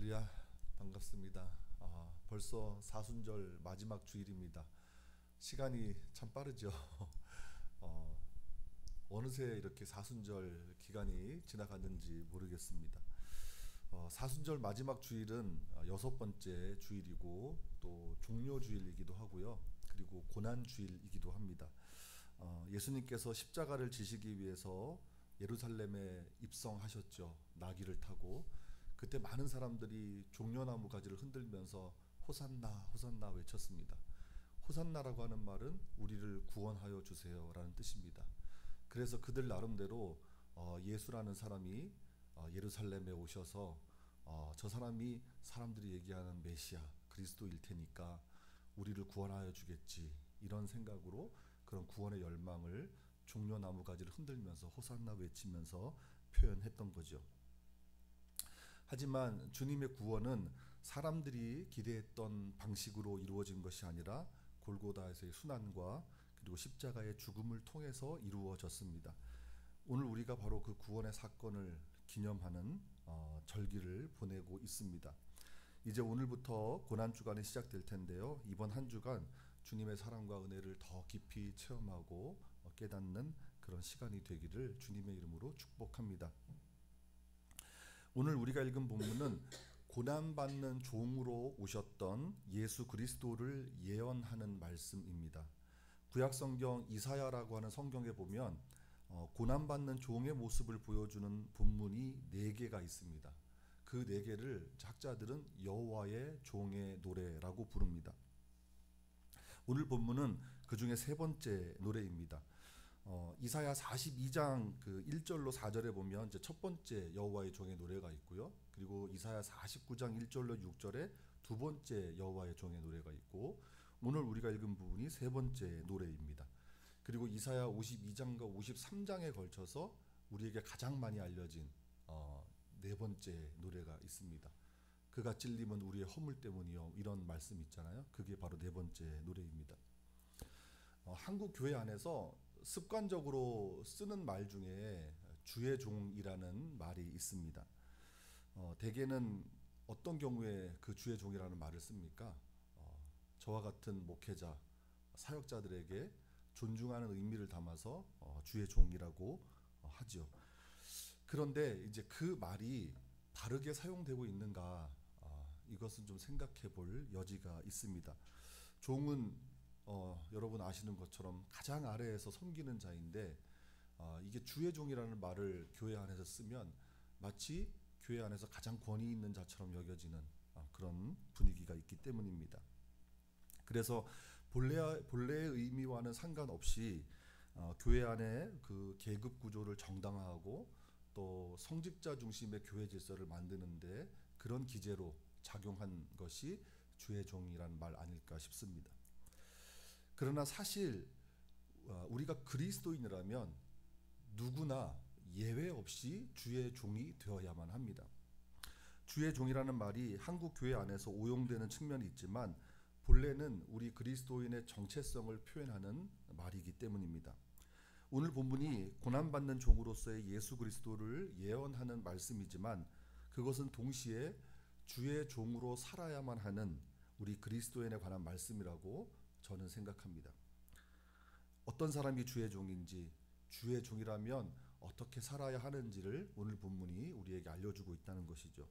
할렐루야, 반갑습니다. 벌써 사순절 마지막 주일입니다. 시간이 참 빠르죠. 어, 어느새 이렇게 사순절 기간이 지나갔는지 모르겠습니다. 사순절 마지막 주일은 여섯 번째 주일이고 또 종료 주일이기도 하고요. 그리고 고난 주일이기도 합니다. 예수님께서 십자가를 지시기 위해서 예루살렘에 입성하셨죠. 나귀를 타고. 그때 많은 사람들이 종려나무 가지를 흔들면서 호산나 호산나 외쳤습니다. 호산나라고 하는 말은 우리를 구원하여 주세요라는 뜻입니다. 그래서 그들 나름대로 예수라는 사람이 예루살렘에 오셔서 저 사람이 사람들이 얘기하는 메시아 그리스도일 테니까 우리를 구원하여 주겠지, 이런 생각으로 그런 구원의 열망을 종려나무 가지를 흔들면서 호산나 외치면서 표현했던 거죠. 하지만 주님의 구원은 사람들이 기대했던 방식으로 이루어진 것이 아니라 골고다에서의 순환과 그리고 십자가의 죽음을 통해서 이루어졌습니다. 오늘 우리가 바로 그 구원의 사건을 기념하는 절기를 보내고 있습니다. 이제 오늘부터 고난주간이 시작될 텐데요. 이번 한 주간 주님의 사랑과 은혜를 더 깊이 체험하고 깨닫는 그런 시간이 되기를 주님의 이름으로 축복합니다. 오늘 우리가 읽은 본문은 고난받는 종으로 오셨던 예수 그리스도를 예언하는 말씀입니다. 구약성경 이사야라고 하는 성경에 보면 고난받는 종의 모습을 보여주는 본문이 4개가 있습니다. 그 4개를 학자들은 여호와의 종의 노래라고 부릅니다. 오늘 본문은 그 중에 세 번째 노래입니다. 이사야 42장 그 1절로 4절에 보면 이제 첫 번째 여호와의 종의 노래가 있고요. 그리고 이사야 49장 1절로 6절에 두 번째 여호와의 종의 노래가 있고, 오늘 우리가 읽은 부분이 세 번째 노래입니다. 그리고 이사야 52장과 53장에 걸쳐서 우리에게 가장 많이 알려진 네 번째 노래가 있습니다. 그가 찔림은 우리의 허물 때문이요, 이런 말씀 있잖아요. 그게 바로 네 번째 노래입니다. 한국 교회 안에서 습관적으로 쓰는 말 중에 주의 종이라는 말이 있습니다. 대개는 어떤 경우에 그 주의 종이라는 말을 씁니까? 저와 같은 목회자, 사역자들에게 존중하는 의미를 담아서 주의 종이라고 하죠. 그런데 이제 그 말이 바르게 사용되고 있는가, 이것은 좀 생각해 볼 여지가 있습니다. 종은 여러분 아시는 것처럼 가장 아래에서 섬기는 자인데, 이게 주의 종이라는 말을 교회 안에서 쓰면 마치 교회 안에서 가장 권위 있는 자처럼 여겨지는 그런 분위기가 있기 때문입니다. 그래서 본래의 의미와는 상관없이 교회 안에 그 계급 구조를 정당화하고 또 성직자 중심의 교회 질서를 만드는데 그런 기제로 작용한 것이 주의 종이라는 말 아닐까 싶습니다. 그러나 사실 우리가 그리스도인이라면 누구나 예외 없이 주의 종이 되어야만 합니다. 주의 종이라는 말이 한국 교회 안에서 오용되는 측면이 있지만 본래는 우리 그리스도인의 정체성을 표현하는 말이기 때문입니다. 오늘 본문이 고난받는 종으로서의 예수 그리스도를 예언하는 말씀이지만 그것은 동시에 주의 종으로 살아야만 하는 우리 그리스도인에 관한 말씀이라고 저는 생각합니다. 어떤 사람이 주의 종인지, 주의 종이라면 어떻게 살아야 하는지를 오늘 본문이 우리에게 알려주고 있다는 것이죠.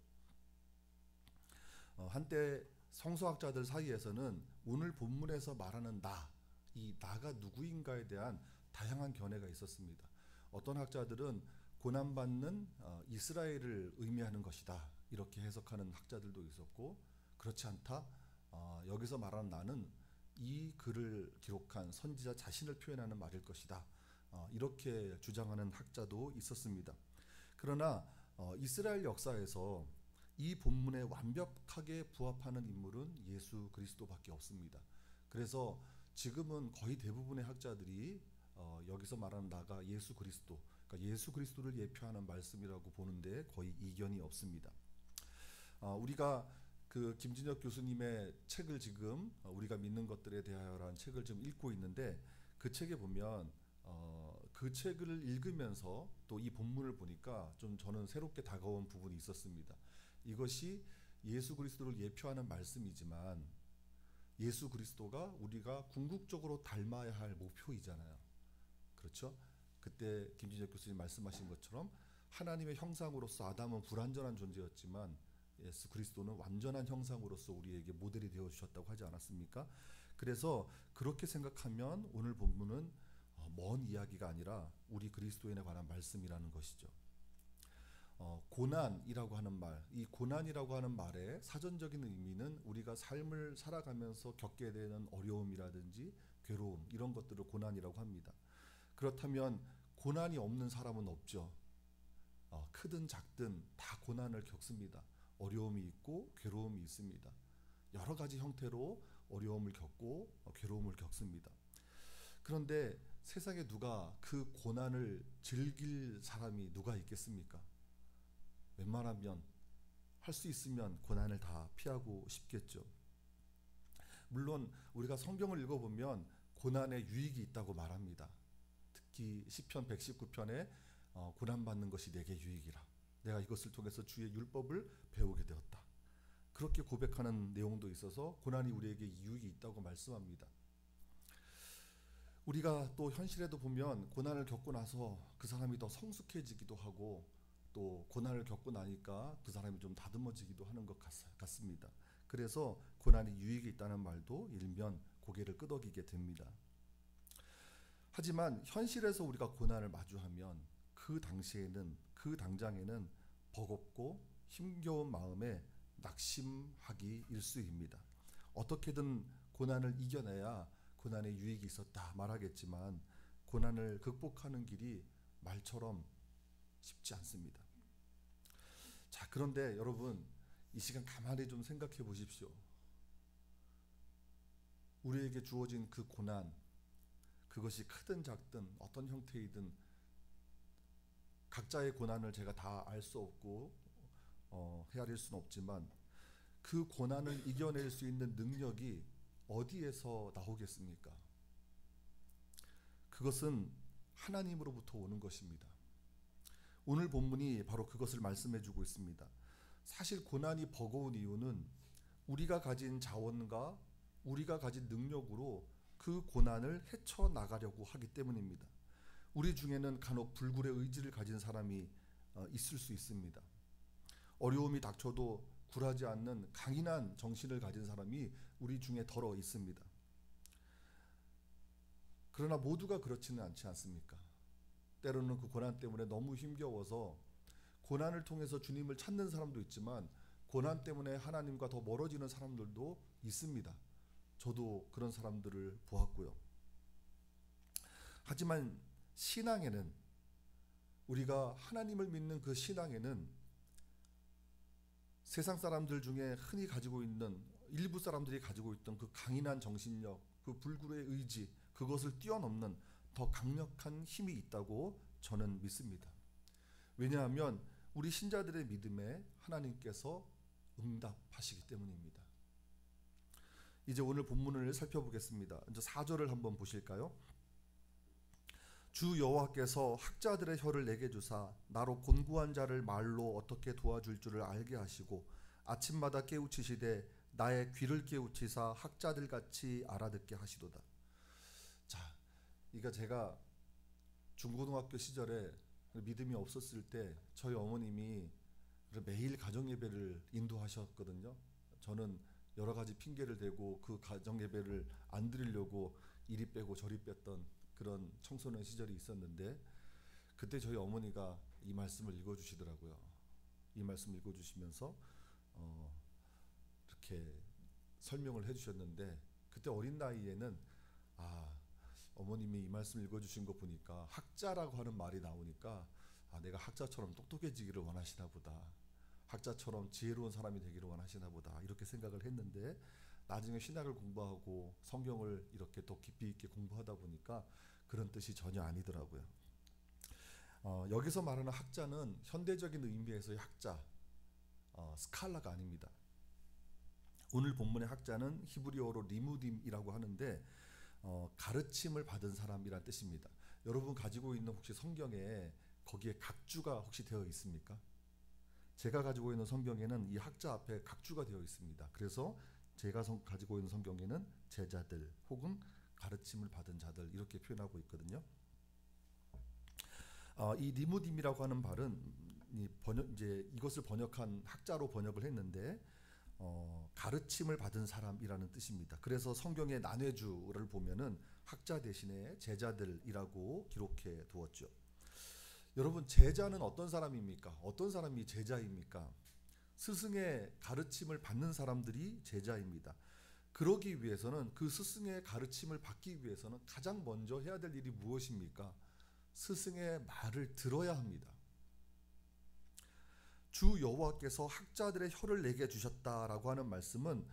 한때 성서학자들 사이에서는 오늘 본문에서 말하는 나, 이 나가 누구인가에 대한 다양한 견해가 있었습니다. 어떤 학자들은 고난받는 이스라엘을 의미하는 것이다, 이렇게 해석하는 학자들도 있었고, 그렇지 않다, 여기서 말하는 나는 이 글을 기록한 선지자 자신을 표현하는 말일 것이다, 이렇게 주장하는 학자도 있었습니다. 그러나 이스라엘 역사에서 이 본문에 완벽하게 부합하는 인물은 예수 그리스도밖에 없습니다. 그래서 지금은 거의 대부분의 학자들이 여기서 말하는 나가 예수 그리스도, 그러니까 예수 그리스도를 예표하는 말씀이라고 보는데 거의 이견이 없습니다. 우리가 그 김진혁 교수님의 책을 지금 우리가 믿는 것들에 대하여라는 책을 좀 읽고 있는데, 그 책에 보면 그 책을 읽으면서 또 이 본문을 보니까 좀 저는 새롭게 다가온 부분이 있었습니다. 이것이 예수 그리스도를 예표하는 말씀이지만 예수 그리스도가 우리가 궁극적으로 닮아야 할 목표이잖아요. 그렇죠? 그때 김진혁 교수님 말씀하신 것처럼 하나님의 형상으로서 아담은 불완전한 존재였지만 예수 그리스도는 완전한 형상으로서 우리에게 모델이 되어 주셨다고 하지 않았습니까? 그래서 그렇게 생각하면 오늘 본문은 먼 이야기가 아니라 우리 그리스도인에 관한 말씀이라는 것이죠. 고난이라고 하는 말, 이 고난이라고 하는 말의 사전적인 의미는 우리가 삶을 살아가면서 겪게 되는 어려움이라든지 괴로움, 이런 것들을 고난이라고 합니다. 그렇다면 고난이 없는 사람은 없죠. 크든 작든 다 고난을 겪습니다. 어려움이 있고 괴로움이 있습니다. 여러 가지 형태로 어려움을 겪고 괴로움을 겪습니다. 그런데 세상에 누가 그 고난을 즐길 사람이 누가 있겠습니까? 웬만하면 할 수 있으면 고난을 다 피하고 싶겠죠. 물론 우리가 성경을 읽어보면 고난에 유익이 있다고 말합니다. 특히 시편 119편에 고난받는 것이 내게 유익이라. 내가 이것을 통해서 주의 율법을 배우게 되었다. 그렇게 고백하는 내용도 있어서 고난이 우리에게 유익이 있다고 말씀합니다. 우리가 또 현실에도 보면 고난을 겪고 나서 그 사람이 더 성숙해지기도 하고 또 고난을 겪고 나니까 그 사람이 좀 다듬어지기도 하는 것 같습니다. 그래서 고난이 유익이 있다는 말도 일면 고개를 끄덕이게 됩니다. 하지만 현실에서 우리가 고난을 마주하면 그 당시에는, 그 당장에는 버겁고 힘겨운 마음에 낙심하기 일쑤입니다. 어떻게든 고난을 이겨내야 고난에 유익이 있었다 말하겠지만 고난을 극복하는 길이 말처럼 쉽지 않습니다. 자, 그런데 여러분, 이 시간 가만히 좀 생각해 보십시오. 우리에게 주어진 그 고난, 그것이 크든 작든 어떤 형태이든 각자의 고난을 제가 다 알 수 없고 헤아릴 수는 없지만 그 고난을 이겨낼 수 있는 능력이 어디에서 나오겠습니까? 그것은 하나님으로부터 오는 것입니다. 오늘 본문이 바로 그것을 말씀해 주고 있습니다. 사실 고난이 버거운 이유는 우리가 가진 자원과 우리가 가진 능력으로 그 고난을 헤쳐나가려고 하기 때문입니다. 우리 중에는 간혹 불굴의 의지를 가진 사람이 있을 수 있습니다. 어려움이 닥쳐도 굴하지 않는 강인한 정신을 가진 사람이 우리 중에 더러 있습니다. 그러나 모두가 그렇지는 않지 않습니까? 때로는 그 고난 때문에 너무 힘겨워서 고난을 통해서 주님을 찾는 사람도 있지만 고난 때문에 하나님과 더 멀어지는 사람들도 있습니다. 저도 그런 사람들을 보았고요. 하지만 신앙에는, 우리가 하나님을 믿는 그 신앙에는 세상 사람들 중에 흔히 가지고 있는, 일부 사람들이 가지고 있던 그 강인한 정신력, 그 불굴의 의지, 그것을 뛰어넘는 더 강력한 힘이 있다고 저는 믿습니다. 왜냐하면 우리 신자들의 믿음에 하나님께서 응답하시기 때문입니다. 이제 오늘 본문을 살펴보겠습니다. 이제 4절을 한번 보실까요? 주 여호와께서 학자들의 혀를 내게 주사 나로 곤고한 자를 말로 어떻게 도와줄 줄을 알게 하시고 아침마다 깨우치시되 나의 귀를 깨우치사 학자들 같이 알아듣게 하시도다. 자, 이거 제가 중고등학교 시절에 믿음이 없었을 때 저희 어머님이 매일 가정 예배를 인도하셨거든요. 저는 여러 가지 핑계를 대고 그 가정 예배를 안 드리려고 이리 빼고 저리 뺐던 그런 청소년 시절이 있었는데 그때 저희 어머니가 이 말씀을 읽어주시더라고요. 이 말씀을 읽어주시면서 이렇게 설명을 해주셨는데 그때 어린 나이에는 어머님이 이 말씀 읽어주신 거 보니까 학자라고 하는 말이 나오니까 내가 학자처럼 똑똑해지기를 원하시나 보다, 학자처럼 지혜로운 사람이 되기를 원하시나 보다, 이렇게 생각을 했는데 나중에 신학을 공부하고 성경을 이렇게 더 깊이 있게 공부하다 보니까 그런 뜻이 전혀 아니더라고요. 여기서 말하는 학자는 현대적인 의미에서의 학자, 스칼라가 아닙니다. 오늘 본문의 학자는 히브리어로 리무딤이라고 하는데 가르침을 받은 사람이란 뜻입니다. 여러분 가지고 있는 혹시 성경에 거기에 각주가 혹시 되어 있습니까? 제가 가지고 있는 성경에는 이 학자 앞에 각주가 되어 있습니다. 그래서 제가 가지고 있는 성경에는 제자들 혹은 가르침을 받은 자들 이렇게 표현하고 있거든요. 이 니무딤이라고 하는 말은 이제 이것을 번역한 학자로 번역을 했는데 가르침을 받은 사람이라는 뜻입니다. 그래서 성경의 난해주를 보면은 학자 대신에 제자들이라고 기록해 두었죠. 여러분, 제자는 어떤 사람입니까? 어떤 사람이 제자입니까? 스승의 가르침을 받는 사람들이 제자입니다. 그러기 위해서는, 그 스승의 가르침을 받기 위해서는 가장 먼저 해야 될 일이 무엇입니까? 스승의 말을 들어야 합니다. 주 여호와께서 학자들의 혀를 내게 주셨다라고 하는 말씀은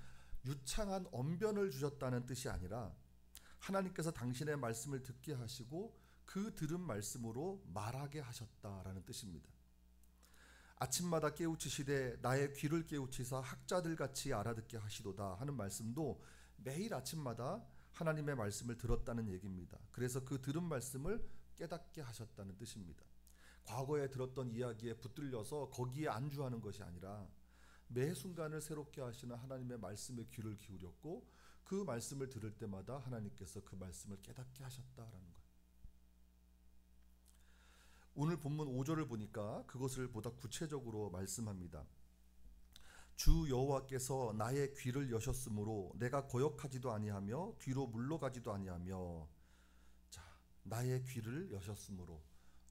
유창한 언변을 주셨다는 뜻이 아니라 하나님께서 당신의 말씀을 듣게 하시고 그 들은 말씀으로 말하게 하셨다라는 뜻입니다. 아침마다 깨우치시되 나의 귀를 깨우치사 학자들같이 알아듣게 하시도다 하는 말씀도 매일 아침마다 하나님의 말씀을 들었다는 얘기입니다. 그래서 그 들은 말씀을 깨닫게 하셨다는 뜻입니다. 과거에 들었던 이야기에 붙들려서 거기에 안주하는 것이 아니라 매 순간을 새롭게 하시는 하나님의 말씀에 귀를 기울였고 그 말씀을 들을 때마다 하나님께서 그 말씀을 깨닫게 하셨다라는 거예요. 오늘 본문 5절을 보니까 그것을 보다 구체적으로 말씀합니다. 주 여호와께서 나의 귀를 여셨으므로 내가 거역하지도 아니하며 뒤로 물러가지도 아니하며. 자, 나의 귀를 여셨으므로.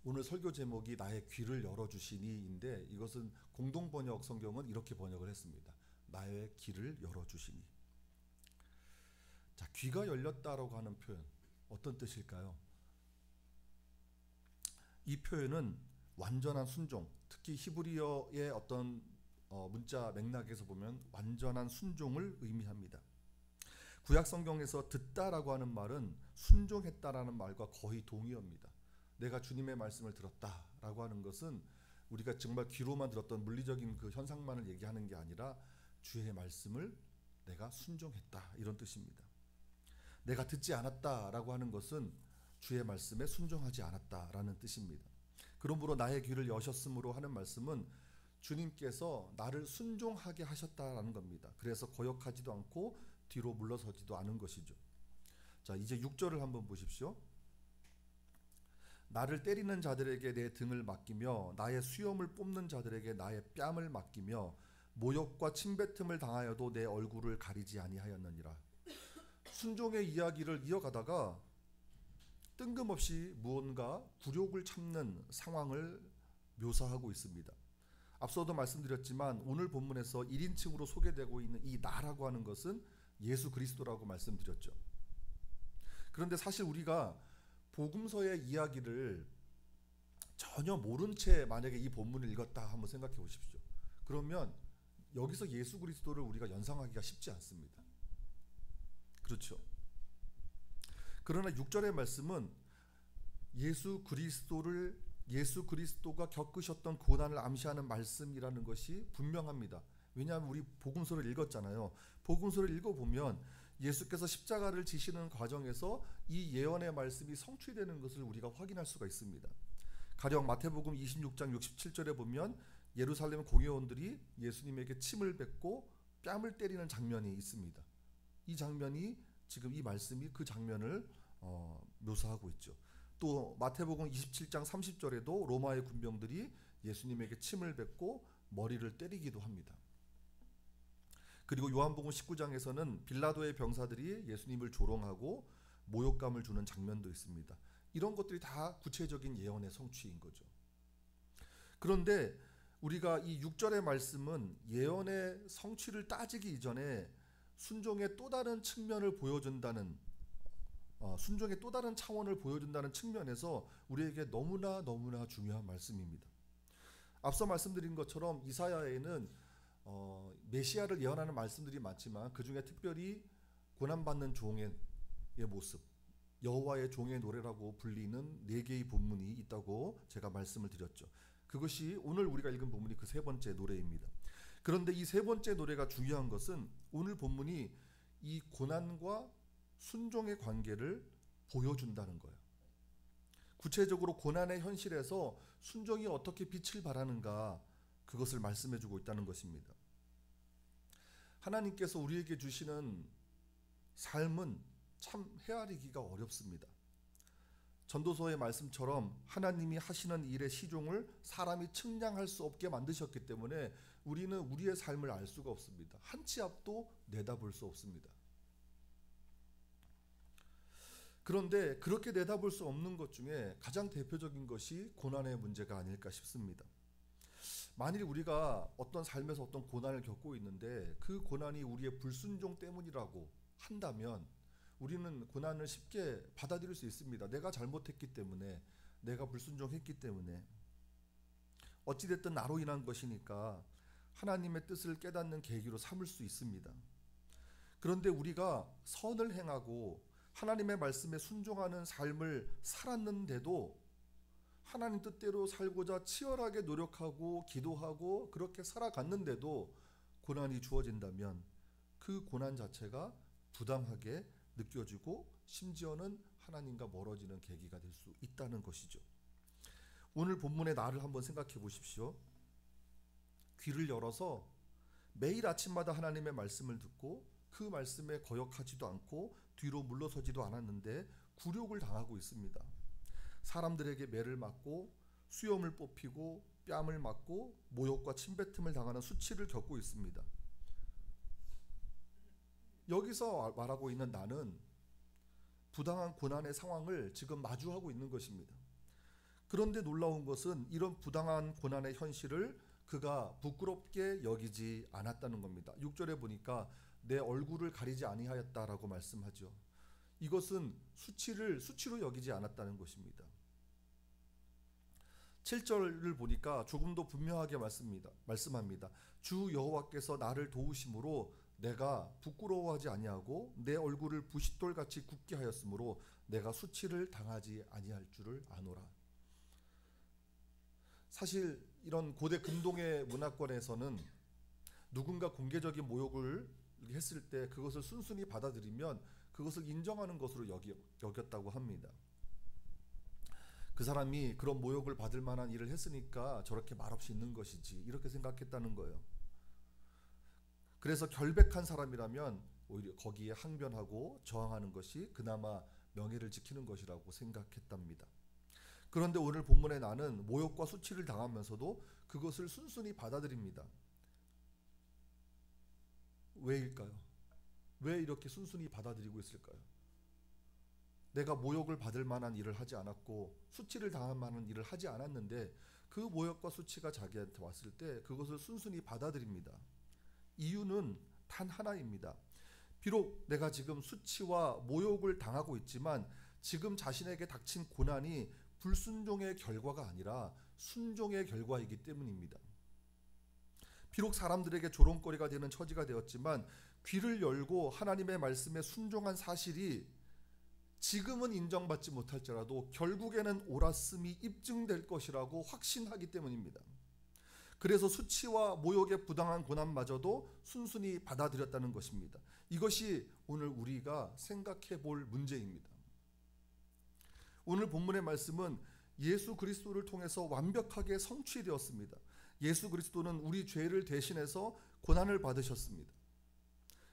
오늘 설교 제목이 나의 귀를 열어주시니인데 이것은 공동번역 성경은 이렇게 번역을 했습니다. 나의 귀를 열어주시니. 자, 귀가 열렸다라고 하는 표현 어떤 뜻일까요? 이 표현은 완전한 순종, 특히 히브리어의 어떤 문자 맥락에서 보면 완전한 순종을 의미합니다. 구약 성경에서 듣다라고 하는 말은 순종했다라는 말과 거의 동의어입니다. 내가 주님의 말씀을 들었다라고 하는 것은 우리가 정말 귀로만 들었던 물리적인 그 현상만을 얘기하는 게 아니라 주의 말씀을 내가 순종했다 이런 뜻입니다. 내가 듣지 않았다라고 하는 것은 주의 말씀에 순종하지 않았다라는 뜻입니다. 그러므로 나의 귀를 여셨으므로 하는 말씀은 주님께서 나를 순종하게 하셨다라는 겁니다. 그래서 거역하지도 않고 뒤로 물러서지도 않은 것이죠. 자, 이제 6절을 한번 보십시오. 나를 때리는 자들에게 내 등을 맡기며 나의 수염을 뽑는 자들에게 나의 뺨을 맡기며 모욕과 침뱉음을 당하여도 내 얼굴을 가리지 아니하였느니라. 순종의 이야기를 이어가다가 뜬금없이 무언가 굴욕을 참는 상황을 묘사하고 있습니다. 앞서도 말씀드렸지만 오늘 본문에서 1인칭으로 소개되고 있는 이 나라고 하는 것은 예수 그리스도라고 말씀드렸죠. 그런데 사실 우리가 복음서의 이야기를 전혀 모른 채 만약에 이 본문을 읽었다 한번 생각해 보십시오. 그러면 여기서 예수 그리스도를 우리가 연상하기가 쉽지 않습니다. 그렇죠? 그러나 6절의 말씀은 예수 그리스도가 겪으셨던 고난을 암시하는 말씀이라는 것이 분명합니다. 왜냐하면 우리 복음서를 읽었잖아요. 복음서를 읽어보면 예수께서 십자가를 지시는 과정에서 이 예언의 말씀이 성취되는 것을 우리가 확인할 수가 있습니다. 가령 마태복음 26장 67절에 보면 예루살렘 공회원들이 예수님에게 침을 뱉고 뺨을 때리는 장면이 있습니다. 이 장면이 지금 이 말씀이 그 장면을 묘사하고 있죠. 또 마태복음 27장 30절에도 로마의 군병들이 예수님에게 침을 뱉고 머리를 때리기도 합니다. 그리고 요한복음 19장에서는 빌라도의 병사들이 예수님을 조롱하고 모욕감을 주는 장면도 있습니다. 이런 것들이 다 구체적인 예언의 성취인 거죠. 그런데 우리가 이 6절의 말씀은 예언의 성취를 따지기 이전에 순종의 또 다른 측면을 보여준다는 순종의 또 다른 차원을 보여준다는 측면에서 우리에게 너무나 중요한 말씀입니다. 앞서 말씀드린 것처럼 이사야에는 메시아를 예언하는 말씀들이 많지만 그 중에 특별히 고난받는 종의 모습, 여호와의 종의 노래라고 불리는 4개의 본문이 있다고 제가 말씀을 드렸죠. 그것이 오늘 우리가 읽은 본문이 그 3번째 노래입니다. 그런데 이 3번째 노래가 중요한 것은 오늘 본문이 이 고난과 순종의 관계를 보여준다는 거예요. 구체적으로 고난의 현실에서 순종이 어떻게 빛을 발하는가, 그것을 말씀해 주고 있다는 것입니다. 하나님께서 우리에게 주시는 삶은 참 헤아리기가 어렵습니다. 전도서의 말씀처럼 하나님이 하시는 일의 시종을 사람이 측량할 수 없게 만드셨기 때문에 우리는 우리의 삶을 알 수가 없습니다. 한 치 앞도 내다볼 수 없습니다. 그런데 그렇게 내다볼 수 없는 것 중에 가장 대표적인 것이 고난의 문제가 아닐까 싶습니다. 만일 우리가 어떤 삶에서 어떤 고난을 겪고 있는데 그 고난이 우리의 불순종 때문이라고 한다면 우리는 고난을 쉽게 받아들일 수 있습니다. 내가 잘못했기 때문에, 내가 불순종했기 때문에, 어찌됐든 나로 인한 것이니까 하나님의 뜻을 깨닫는 계기로 삼을 수 있습니다. 그런데 우리가 선을 행하고 하나님의 말씀에 순종하는 삶을 살았는데도 하나님 뜻대로 살고자 치열하게 노력하고 기도하고 그렇게 살아갔는데도 고난이 주어진다면 그 고난 자체가 부당하게 느껴지고 심지어는 하나님과 멀어지는 계기가 될 수 있다는 것이죠. 오늘 본문의 나를 한번 생각해 보십시오. 귀를 열어서 매일 아침마다 하나님의 말씀을 듣고 그 말씀에 거역하지도 않고 뒤로 물러서지도 않았는데 굴욕을 당하고 있습니다. 사람들에게 매를 맞고 수염을 뽑히고 뺨을 맞고 모욕과 침뱉음을 당하는 수치를 겪고 있습니다. 여기서 말하고 있는 나는 부당한 고난의 상황을 지금 마주하고 있는 것입니다. 그런데 놀라운 것은 이런 부당한 고난의 현실을 그가 부끄럽게 여기지 않았다는 겁니다. 6절에 보니까 내 얼굴을 가리지 아니하였다라고 말씀하죠. 이것은 수치로 여기지 않았다는 것입니다. 7절을 보니까 조금 더 분명하게 말씀합니다. 주 여호와께서 나를 도우심으로 내가 부끄러워하지 아니하고 내 얼굴을 부싯돌같이 굳게 하였으므로 내가 수치를 당하지 아니할 줄을 아노라. 사실 이런 고대 근동의 문화권에서는 누군가 공개적인 모욕을 했을 때 그것을 순순히 받아들이면 그것을 인정하는 것으로 여겼다고 합니다. 그 사람이 그런 모욕을 받을 만한 일을 했으니까 저렇게 말없이 있는 것이지 이렇게 생각했다는 거예요. 그래서 결백한 사람이라면 오히려 거기에 항변하고 저항하는 것이 그나마 명예를 지키는 것이라고 생각했답니다. 그런데 오늘 본문의 나는 모욕과 수치를 당하면서도 그것을 순순히 받아들입니다. 왜일까요? 왜 이렇게 순순히 받아들이고 있을까요? 내가 모욕을 받을 만한 일을 하지 않았고 수치를 당할 만한 일을 하지 않았는데 그 모욕과 수치가 자기한테 왔을 때 그것을 순순히 받아들입니다. 이유는 단 하나입니다. 비록 내가 지금 수치와 모욕을 당하고 있지만 지금 자신에게 닥친 고난이 불순종의 결과가 아니라 순종의 결과이기 때문입니다. 비록 사람들에게 조롱거리가 되는 처지가 되었지만 귀를 열고 하나님의 말씀에 순종한 사실이 지금은 인정받지 못할지라도 결국에는 옳았음이 입증될 것이라고 확신하기 때문입니다. 그래서 수치와 모욕의 부당한 고난마저도 순순히 받아들였다는 것입니다. 이것이 오늘 우리가 생각해 볼 문제입니다. 오늘 본문의 말씀은 예수 그리스도를 통해서 완벽하게 성취되었습니다. 예수 그리스도는 우리 죄를 대신해서 고난을 받으셨습니다.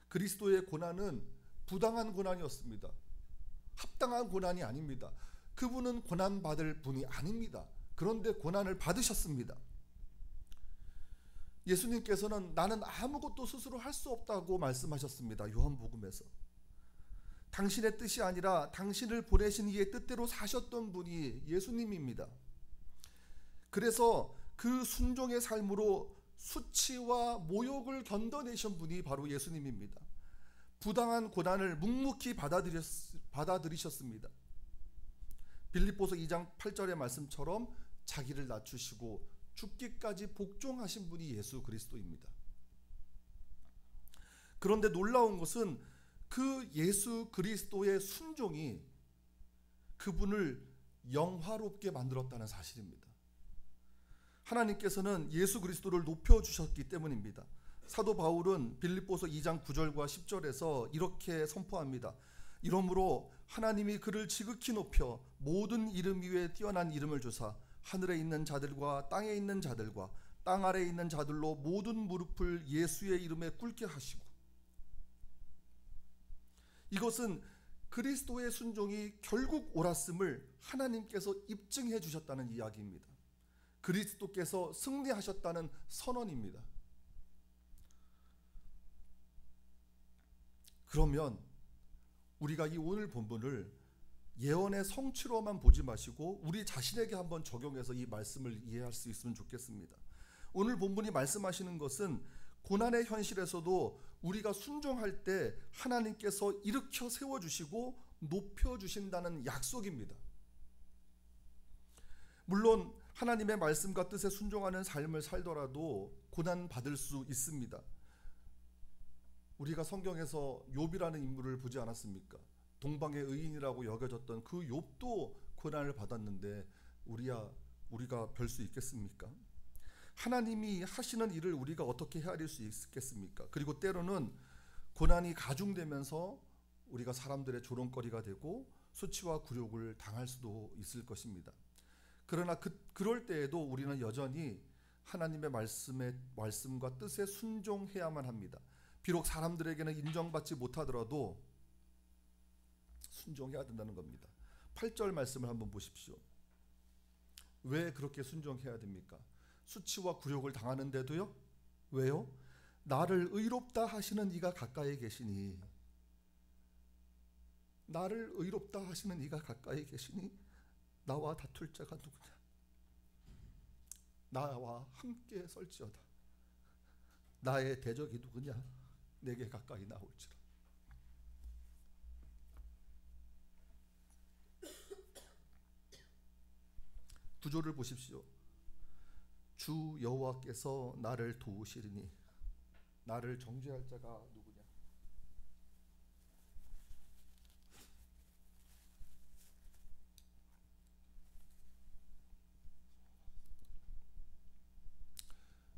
그리스도의 고난은 부당한 고난이었습니다. 합당한 고난이 아닙니다. 그분은 고난받을 분이 아닙니다. 그런데 고난을 받으셨습니다. 예수님께서는 나는 아무것도 스스로 할 수 없다고 말씀하셨습니다. 요한복음에서. 당신의 뜻이 아니라 당신을 보내신 이의 뜻대로 사셨던 분이 예수님입니다. 그래서 그 순종의 삶으로 수치와 모욕을 견뎌내신 분이 바로 예수님입니다. 부당한 고난을 묵묵히 받아들이셨습니다. 빌립보서 2장 8절의 말씀처럼 자기를 낮추시고 죽기까지 복종하신 분이 예수 그리스도입니다. 그런데 놀라운 것은 그 예수 그리스도의 순종이 그분을 영화롭게 만들었다는 사실입니다. 하나님께서는 예수 그리스도를 높여주셨기 때문입니다. 사도 바울은 빌립보서 2장 9절과 10절에서 이렇게 선포합니다. 이러므로 하나님이 그를 지극히 높여 모든 이름 위에 뛰어난 이름을 주사 하늘에 있는 자들과 땅에 있는 자들과 땅 아래에 있는 자들로 모든 무릎을 예수의 이름에 꿇게 하시고, 이것은 그리스도의 순종이 결국 옳았음을 하나님께서 입증해 주셨다는 이야기입니다. 그리스도께서 승리하셨다는 선언입니다. 그러면 우리가 이 오늘 본문을 예언의 성취로만 보지 마시고 우리 자신에게 한번 적용해서 이 말씀을 이해할 수 있으면 좋겠습니다. 오늘 본문이 말씀하시는 것은 고난의 현실에서도 우리가 순종할 때 하나님께서 일으켜 세워주시고 높여주신다는 약속입니다. 물론 하나님의 말씀과 뜻에 순종하는 삶을 살더라도 고난받을 수 있습니다. 우리가 성경에서 욥이라는 인물을 보지 않았습니까? 동방의 의인이라고 여겨졌던 그 욥도 고난을 받았는데 우리가 별 수 있겠습니까? 하나님이 하시는 일을 우리가 어떻게 헤아릴 수 있겠습니까? 그리고 때로는 고난이 가중되면서 우리가 사람들의 조롱거리가 되고 수치와 굴욕을 당할 수도 있을 것입니다. 그러나 그럴 때에도 우리는 여전히 하나님의 말씀과 뜻에 순종해야만 합니다. 비록 사람들에게는 인정받지 못하더라도 순종해야 된다는 겁니다. 8절 말씀을 한번 보십시오. 왜 그렇게 순종해야 됩니까? 수치와 굴욕을 당하는데도요? 왜요? 나를 의롭다 하시는 이가 가까이 계시니, 나를 의롭다 하시는 이가 가까이 계시니 나와 다툴 자가 누구냐? 나와 함께 설지어다. 나의 대적이 누구냐? 내게 가까이 나올지라. 구절을 보십시오. 주 여호와께서 나를 도우시리니 나를 정죄할 자가 누구냐?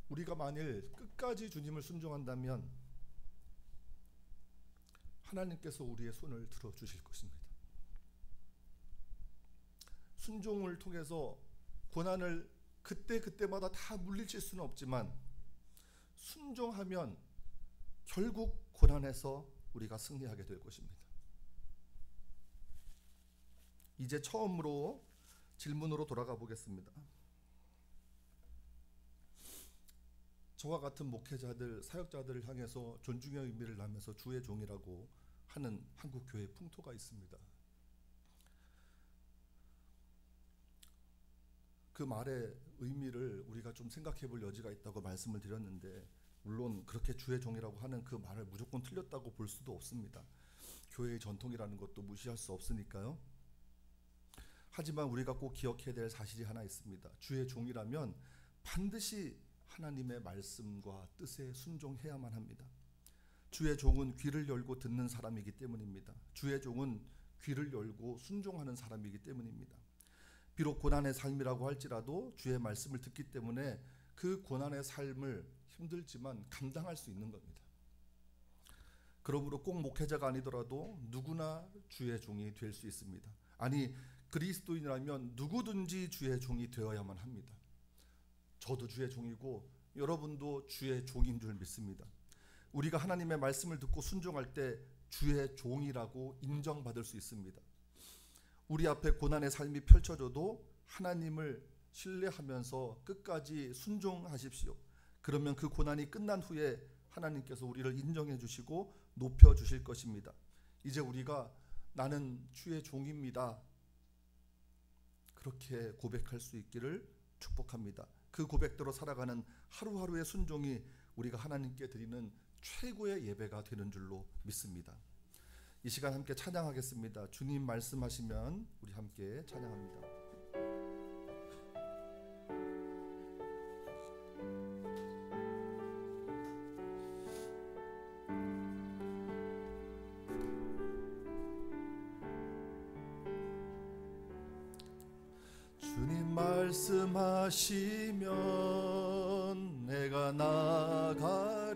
우리가 만일 끝까지 주님을 순종한다면 하나님께서 우리의 손을 들어주실 것입니다. 순종을 통해서 고난을 그때마다 다 물리칠 수는 없지만 순종하면 결국 고난에서 우리가 승리하게 될 것입니다. 이제 처음으로 질문으로 돌아가 보겠습니다. 저와 같은 목회자들, 사역자들을 향해서 존중의 의미를 나면서 주의 종이라고 하는 한국 교회 풍토가 있습니다. 그 말의 의미를 우리가 좀 생각해 볼 여지가 있다고 말씀을 드렸는데, 물론 그렇게 주의 종이라고 하는 그 말을 무조건 틀렸다고 볼 수도 없습니다. 교회의 전통이라는 것도 무시할 수 없으니까요. 하지만 우리가 꼭 기억해야 될 사실이 하나 있습니다. 주의 종이라면 반드시 하나님의 말씀과 뜻에 순종해야만 합니다. 주의 종은 귀를 열고 듣는 사람이기 때문입니다. 주의 종은 귀를 열고 순종하는 사람이기 때문입니다. 비록 고난의 삶이라고 할지라도 주의 말씀을 듣기 때문에 그 고난의 삶을 힘들지만 감당할 수 있는 겁니다. 그러므로 꼭 목회자가 아니더라도 누구나 주의 종이 될 수 있습니다. 아니, 그리스도인이라면 누구든지 주의 종이 되어야만 합니다. 저도 주의 종이고 여러분도 주의 종인 줄 믿습니다. 우리가 하나님의 말씀을 듣고 순종할 때 주의 종이라고 인정받을 수 있습니다. 우리 앞에 고난의 삶이 펼쳐져도 하나님을 신뢰하면서 끝까지 순종하십시오. 그러면 그 고난이 끝난 후에 하나님께서 우리를 인정해 주시고 높여 주실 것입니다. 이제 우리가 나는 주의 종입니다, 그렇게 고백할 수 있기를 축복합니다. 그 고백대로 살아가는 하루하루의 순종이 우리가 하나님께 드리는 최고의 예배가 되는 줄로 믿습니다. 이 시간 함께 찬양하겠습니다. 주님 말씀하시면 우리 함께 찬양합니다. 주님 말씀하시면 내가 나가리다.